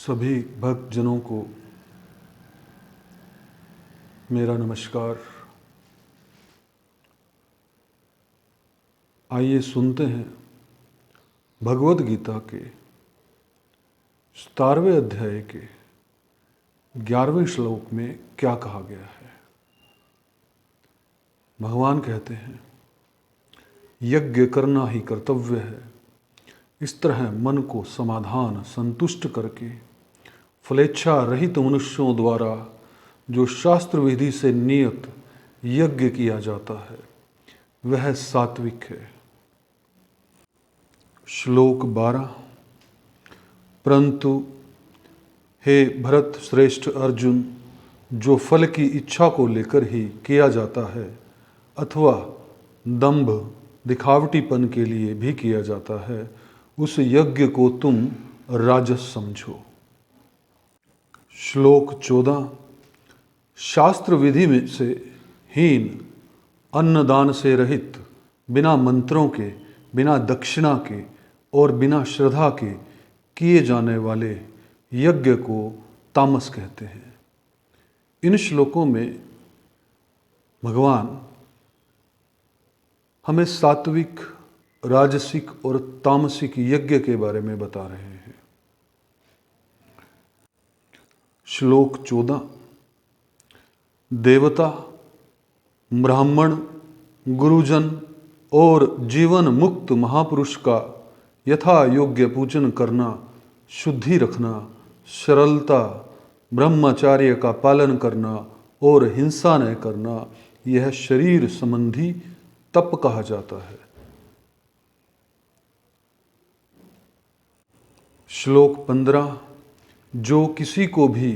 सभी भक्तजनों को मेरा नमस्कार। आइए सुनते हैं भगवद गीता के 17वें अध्याय के 11वें श्लोक में क्या कहा गया है। भगवान कहते हैं, यज्ञ करना ही कर्तव्य है। इस तरह मन को समाधान संतुष्ट करके फलेच्छा रहित मनुष्यों द्वारा जो शास्त्र विधि से नियत यज्ञ किया जाता है वह सात्विक है। श्लोक 12। परंतु हे भरत श्रेष्ठ अर्जुन, जो फल की इच्छा को लेकर ही किया जाता है अथवा दंभ दिखावटीपन के लिए भी किया जाता है, उस यज्ञ को तुम राजस समझो। श्लोक 14। शास्त्र विधि में से हीन, अन्नदान से रहित, बिना मंत्रों के, बिना दक्षिणा के और बिना श्रद्धा के किए जाने वाले यज्ञ को तामस कहते हैं। इन श्लोकों में भगवान हमें सात्विक, राजसिक और तामसिक यज्ञ के बारे में बता रहे हैं। श्लोक 14। देवता, ब्राह्मण, गुरुजन और जीवन मुक्त महापुरुष का यथा योग्य पूजन करना, शुद्धि रखना, सरलता, ब्रह्मचर्य का पालन करना और हिंसा न करना, यह शरीर संबंधी तप कहा जाता है। श्लोक 15। जो किसी को भी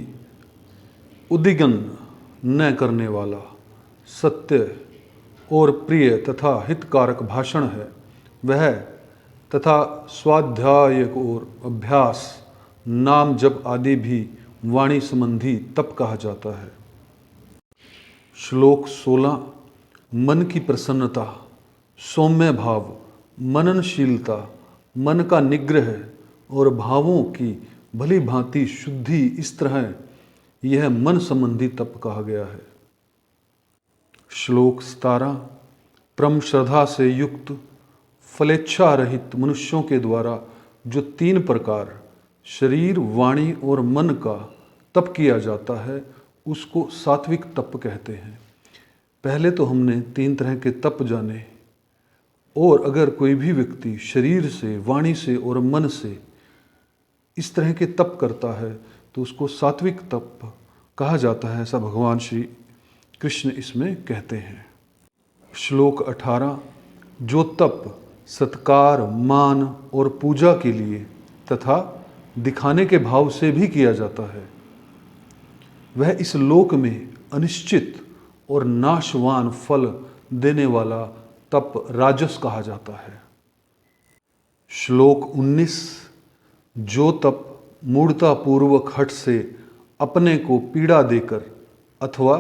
उद्विग्न न करने वाला, सत्य और प्रिय तथा हितकारक भाषण है वह, तथा स्वाध्याय और अभ्यास, नाम जप आदि भी वाणी संबंधी तप कहा जाता है। श्लोक 16। मन की प्रसन्नता, सौम्य भाव, मननशीलता, मन का निग्रह और भावों की भली भांति शुद्धि, इस तरह यह मन संबंधी तप कहा गया है। श्लोक 17। परम श्रद्धा से युक्त, फलेच्छा रहित मनुष्यों के द्वारा जो 3 प्रकार शरीर, वाणी और मन का तप किया जाता है उसको सात्विक तप कहते हैं। पहले तो हमने 3 तरह के तप जाने, और अगर कोई भी व्यक्ति शरीर से, वाणी से और मन से इस तरह के तप करता है तो उसको सात्विक तप कहा जाता है, ऐसा भगवान श्री कृष्ण इसमें कहते हैं। श्लोक 18। जो तप सत्कार, मान और पूजा के लिए तथा दिखाने के भाव से भी किया जाता है वह इस लोक में अनिश्चित और नाशवान फल देने वाला तप राजस कहा जाता है। श्लोक 19। जो तप मूढ़तापूर्वक हठ से अपने को पीड़ा देकर अथवा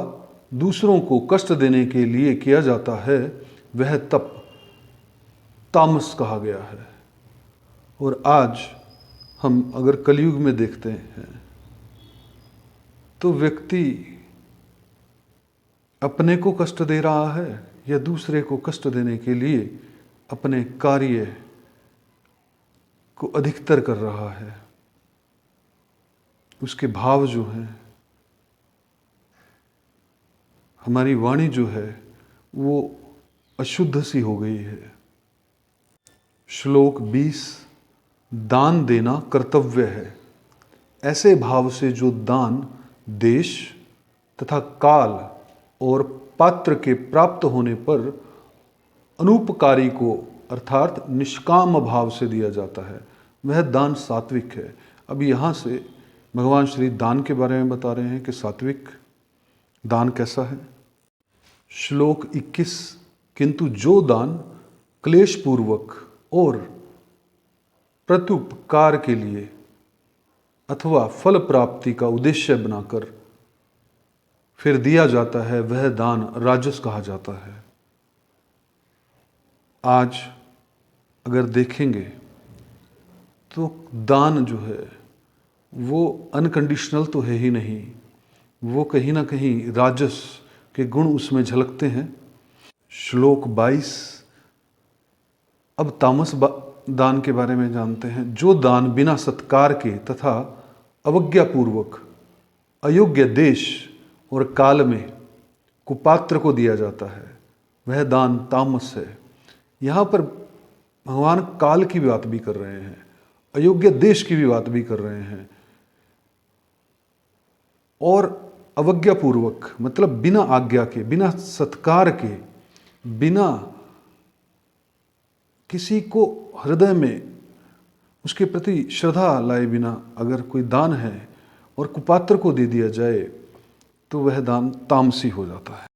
दूसरों को कष्ट देने के लिए किया जाता है वह तप तामस कहा गया है। और आज हम अगर कलयुग में देखते हैं तो व्यक्ति अपने को कष्ट दे रहा है या दूसरे को कष्ट देने के लिए अपने कार्य को अधिकतर कर रहा है। उसके भाव जो हैं, हमारी वाणी जो है वो अशुद्ध सी हो गई है। श्लोक 20। दान देना कर्तव्य है। ऐसे भाव से जो दान देश तथा काल और पात्र के प्राप्त होने पर अनुपकारी को अर्थात निष्काम भाव से दिया जाता है वह दान सात्विक है। अब यहाँ से भगवान श्री दान के बारे में बता रहे हैं कि सात्विक दान कैसा है। श्लोक 21। किंतु जो दान क्लेशपूर्वक और प्रत्युपकार के लिए अथवा फल प्राप्ति का उद्देश्य बनाकर फिर दिया जाता है वह दान राजस कहा जाता है। आज अगर देखेंगे तो दान जो है वो अनकंडीशनल तो है ही नहीं, वो कहीं ना कहीं राजस के गुण उसमें झलकते हैं। श्लोक 22। अब तामस दान के बारे में जानते हैं। जो दान बिना सत्कार के तथा अवज्ञापूर्वक अयोग्य देश और काल में कुपात्र को दिया जाता है वह दान तामस है। यहाँ पर भगवान काल की बात भी कर रहे हैं, अयोग्य देश की भी बात भी कर रहे हैं, और अवज्ञापूर्वक मतलब बिना आज्ञा के, बिना सत्कार के, बिना किसी को हृदय में उसके प्रति श्रद्धा लाए बिना अगर कोई दान है और कुपात्र को दे दिया जाए तो वह दान तामसी हो जाता है।